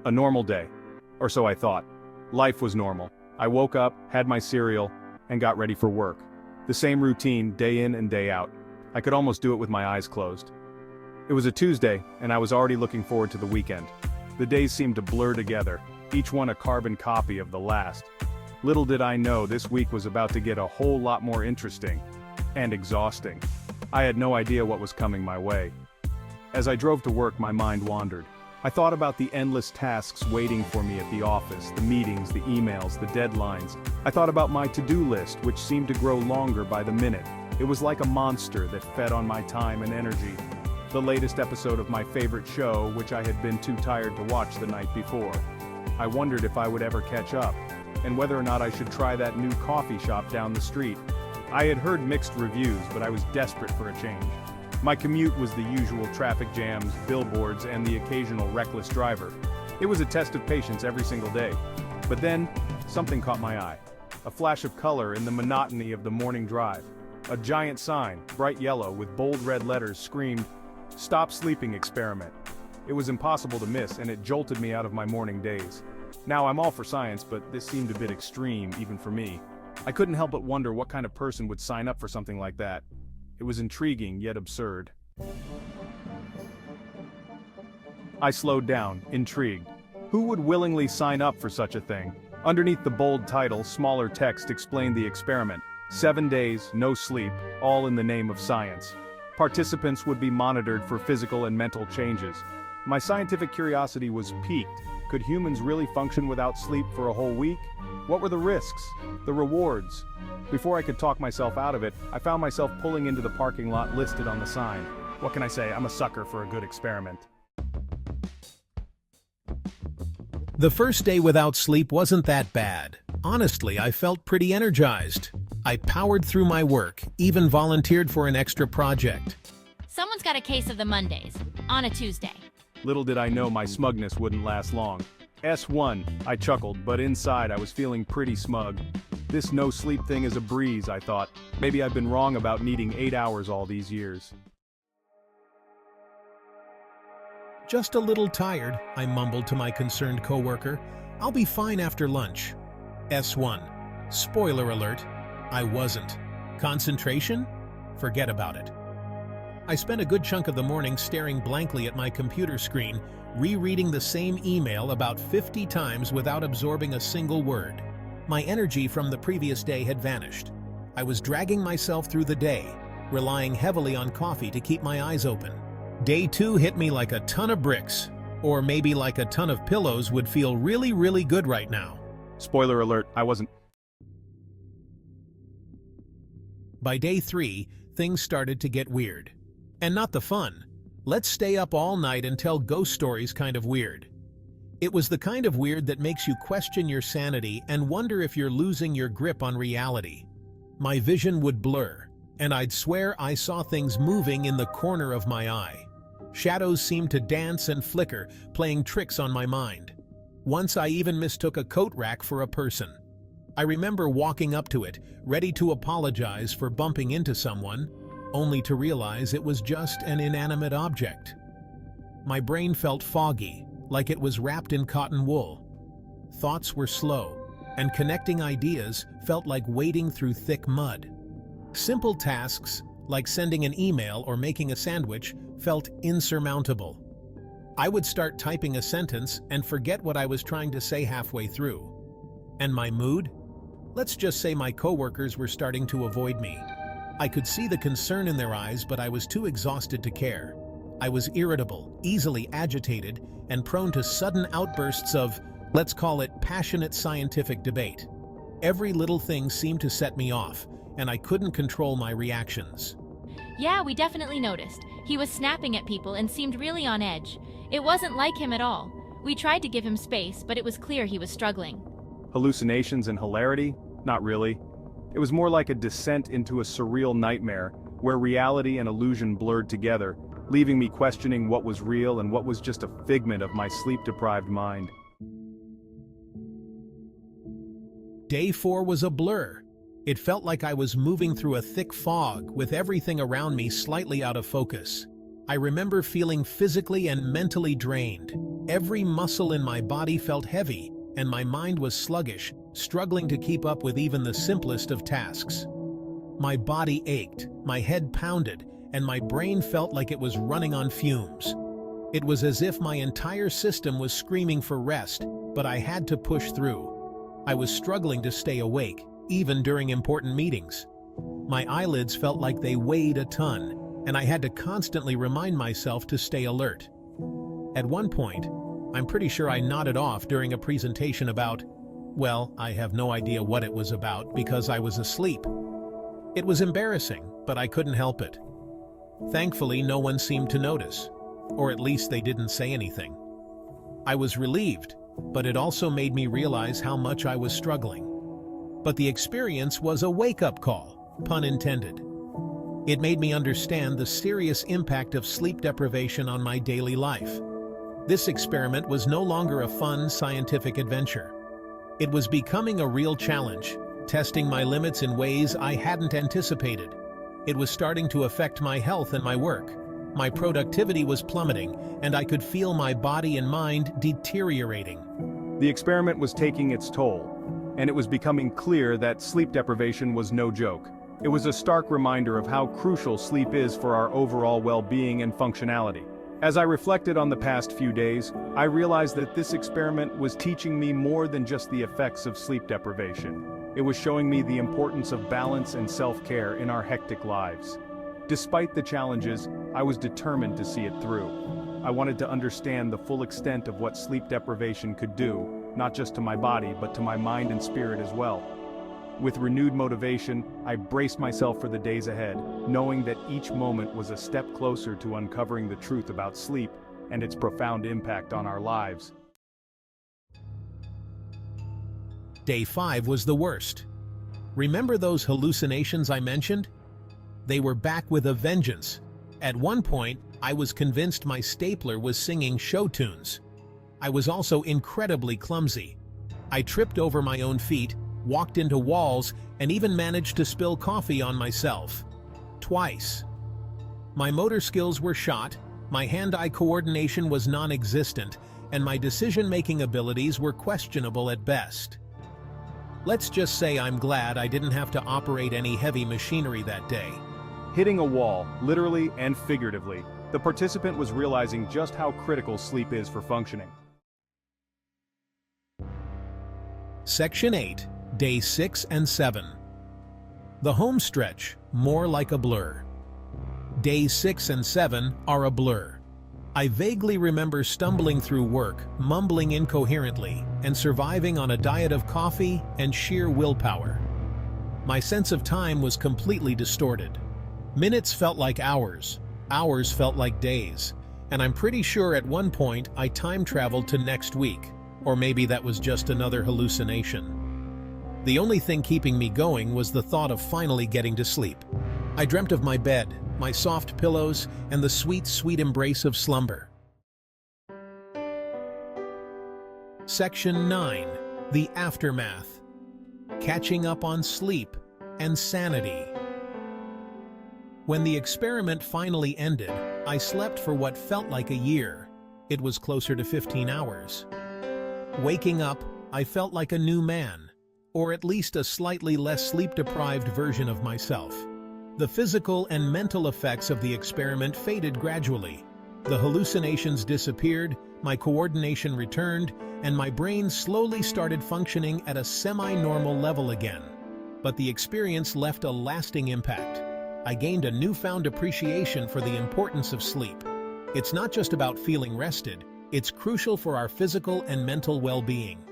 A normal day. Or so I thought. Life was normal. I woke up, had my cereal, and got ready for work. The same routine, day in and day out. I could almost do it with my eyes closed. It was a Tuesday, and I was already looking forward to the weekend. The days seemed to blur together, each one a carbon copy of the last. Little did I know this week was about to get a whole lot more interesting. And exhausting. I had no idea what was coming my way. As I drove to work, my mind wandered. I thought about the endless tasks waiting for me at the office, the meetings, the emails, the deadlines. I thought about my to-do list, which seemed to grow longer by the minute. It was like a monster that fed on my time and energy. The latest episode of my favorite show, which I had been too tired to watch the night before. I wondered if I would ever catch up, and whether or not I should try that new coffee shop down the street. I had heard mixed reviews, but I was desperate for a change. My commute was the usual traffic jams, billboards, and the occasional reckless driver. It was a test of patience every single day. But then, something caught my eye. A flash of color in the monotony of the morning drive. A giant sign, bright yellow, with bold red letters screamed, "Stop Sleeping Experiment." It was impossible to miss, and it jolted me out of my morning daze. Now, I'm all for science, but this seemed a bit extreme, even for me. I couldn't help but wonder what kind of person would sign up for something like that. It was intriguing, yet absurd. I slowed down, intrigued. Who would willingly sign up for such a thing? Underneath the bold title, smaller text explained the experiment. 7 days, no sleep, all in the name of science. Participants would be monitored for physical and mental changes. My scientific curiosity was piqued. Could humans really function without sleep for a whole week? What were the risks? The rewards? Before I could talk myself out of it, I found myself pulling into the parking lot listed on the sign. What can I say? I'm a sucker for a good experiment. The first day without sleep wasn't that bad. Honestly, I felt pretty energized. I powered through my work, even volunteered for an extra project. Someone's got a case of the Mondays, on a Tuesday. Little did I know my smugness wouldn't last long. S1, I chuckled, but inside I was feeling pretty smug. This no-sleep thing is a breeze, I thought. Maybe I've been wrong about needing 8 hours all these years. Just a little tired, I mumbled to my concerned coworker. I'll be fine after lunch. S1. Spoiler alert, I wasn't. Concentration? Forget about it. I spent a good chunk of the morning staring blankly at my computer screen, rereading the same email about 50 times without absorbing a single word. My energy from the previous day had vanished. I was dragging myself through the day, relying heavily on coffee to keep my eyes open. Day 2 hit me like a ton of bricks, or maybe like a ton of pillows would feel really, really good right now. Spoiler alert, I wasn't. By day 3, things started to get weird. And not the fun. Let's stay up all night and tell ghost stories kind of weird. It was the kind of weird that makes you question your sanity and wonder if you're losing your grip on reality. My vision would blur, and I'd swear I saw things moving in the corner of my eye. Shadows seemed to dance and flicker, playing tricks on my mind. Once I even mistook a coat rack for a person. I remember walking up to it, ready to apologize for bumping into someone, only to realize it was just an inanimate object. My brain felt foggy, like it was wrapped in cotton wool. Thoughts were slow, and connecting ideas felt like wading through thick mud. Simple tasks, like sending an email or making a sandwich, felt insurmountable. I would start typing a sentence and forget what I was trying to say halfway through. And my mood? Let's just say my coworkers were starting to avoid me. I could see the concern in their eyes, but I was too exhausted to care. I was irritable, easily agitated, and prone to sudden outbursts of, let's call it, passionate scientific debate. Every little thing seemed to set me off, and I couldn't control my reactions. Yeah, we definitely noticed. He was snapping at people and seemed really on edge. It wasn't like him at all. We tried to give him space, but it was clear he was struggling. Hallucinations and hilarity? Not really. It was more like a descent into a surreal nightmare, where reality and illusion blurred together, leaving me questioning what was real and what was just a figment of my sleep-deprived mind. Day 4 was a blur. It felt like I was moving through a thick fog, with everything around me slightly out of focus. I remember feeling physically and mentally drained. Every muscle in my body felt heavy, and my mind was sluggish, struggling to keep up with even the simplest of tasks. My body ached, my head pounded, and my brain felt like it was running on fumes. It was as if my entire system was screaming for rest, but I had to push through. I was struggling to stay awake, even during important meetings. My eyelids felt like they weighed a ton, and I had to constantly remind myself to stay alert. At one point, I'm pretty sure I nodded off during a presentation about, well, I have no idea what it was about because I was asleep. It was embarrassing, but I couldn't help it. Thankfully, no one seemed to notice, or at least they didn't say anything. I was relieved, but it also made me realize how much I was struggling. But the experience was a wake-up call, pun intended. It made me understand the serious impact of sleep deprivation on my daily life. This experiment was no longer a fun scientific adventure. It was becoming a real challenge, testing my limits in ways I hadn't anticipated. It was starting to affect my health and my work. My productivity was plummeting, and I could feel my body and mind deteriorating. The experiment was taking its toll, and it was becoming clear that sleep deprivation was no joke. It was a stark reminder of how crucial sleep is for our overall well-being and functionality. As I reflected on the past few days, I realized that this experiment was teaching me more than just the effects of sleep deprivation. It was showing me the importance of balance and self-care in our hectic lives. Despite the challenges, I was determined to see it through. I wanted to understand the full extent of what sleep deprivation could do, not just to my body, but to my mind and spirit as well. With renewed motivation, I braced myself for the days ahead, knowing that each moment was a step closer to uncovering the truth about sleep and its profound impact on our lives. Day 5 was the worst. Remember those hallucinations I mentioned? They were back with a vengeance. At one point, I was convinced my stapler was singing show tunes. I was also incredibly clumsy. I tripped over my own feet, walked into walls, and even managed to spill coffee on myself. Twice. My motor skills were shot, my hand-eye coordination was non-existent, and my decision-making abilities were questionable at best. Let's just say I'm glad I didn't have to operate any heavy machinery that day. Hitting a wall, literally and figuratively, the participant was realizing just how critical sleep is for functioning. Section 8, Day 6 and 7. The home stretch, more like a blur. Days 6 and 7 are a blur. I vaguely remember stumbling through work, mumbling incoherently, and surviving on a diet of coffee and sheer willpower. My sense of time was completely distorted. Minutes felt like hours, hours felt like days, and I'm pretty sure at one point I time traveled to next week, or maybe that was just another hallucination. The only thing keeping me going was the thought of finally getting to sleep. I dreamt of my bed, my soft pillows, and the sweet, sweet embrace of slumber. Section 9. The Aftermath. Catching up on sleep and sanity. When the experiment finally ended, I slept for what felt like a year. It was closer to 15 hours. Waking up, I felt like a new man, or at least a slightly less sleep-deprived version of myself. The physical and mental effects of the experiment faded gradually. The hallucinations disappeared, my coordination returned, and my brain slowly started functioning at a semi-normal level again. But the experience left a lasting impact. I gained a newfound appreciation for the importance of sleep. It's not just about feeling rested, it's crucial for our physical and mental well-being.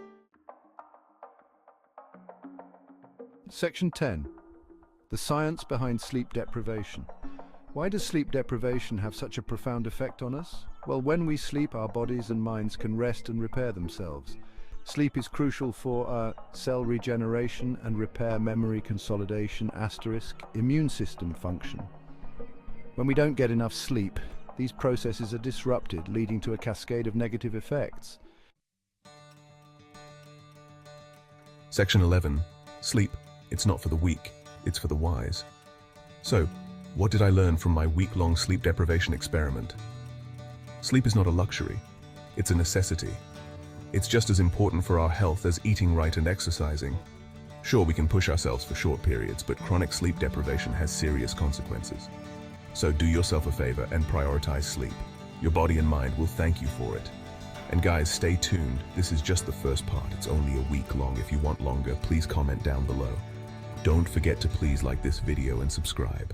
Section 10. The science behind sleep deprivation. Why does sleep deprivation have such a profound effect on us? Well, when we sleep, our bodies and minds can rest and repair themselves. Sleep is crucial for our cell regeneration and repair, memory consolidation, immune system function. When we don't get enough sleep, these processes are disrupted, leading to a cascade of negative effects. Section 11. Sleep. It's not for the weak, it's for the wise. So, what did I learn from my week-long sleep deprivation experiment? Sleep is not a luxury. It's a necessity. It's just as important for our health as eating right and exercising. Sure, we can push ourselves for short periods, but chronic sleep deprivation has serious consequences. So do yourself a favor and prioritize sleep. Your body and mind will thank you for it. And guys, stay tuned. This is just the first part. It's only a week long. If you want longer, please comment down below. Don't forget to please like this video and subscribe.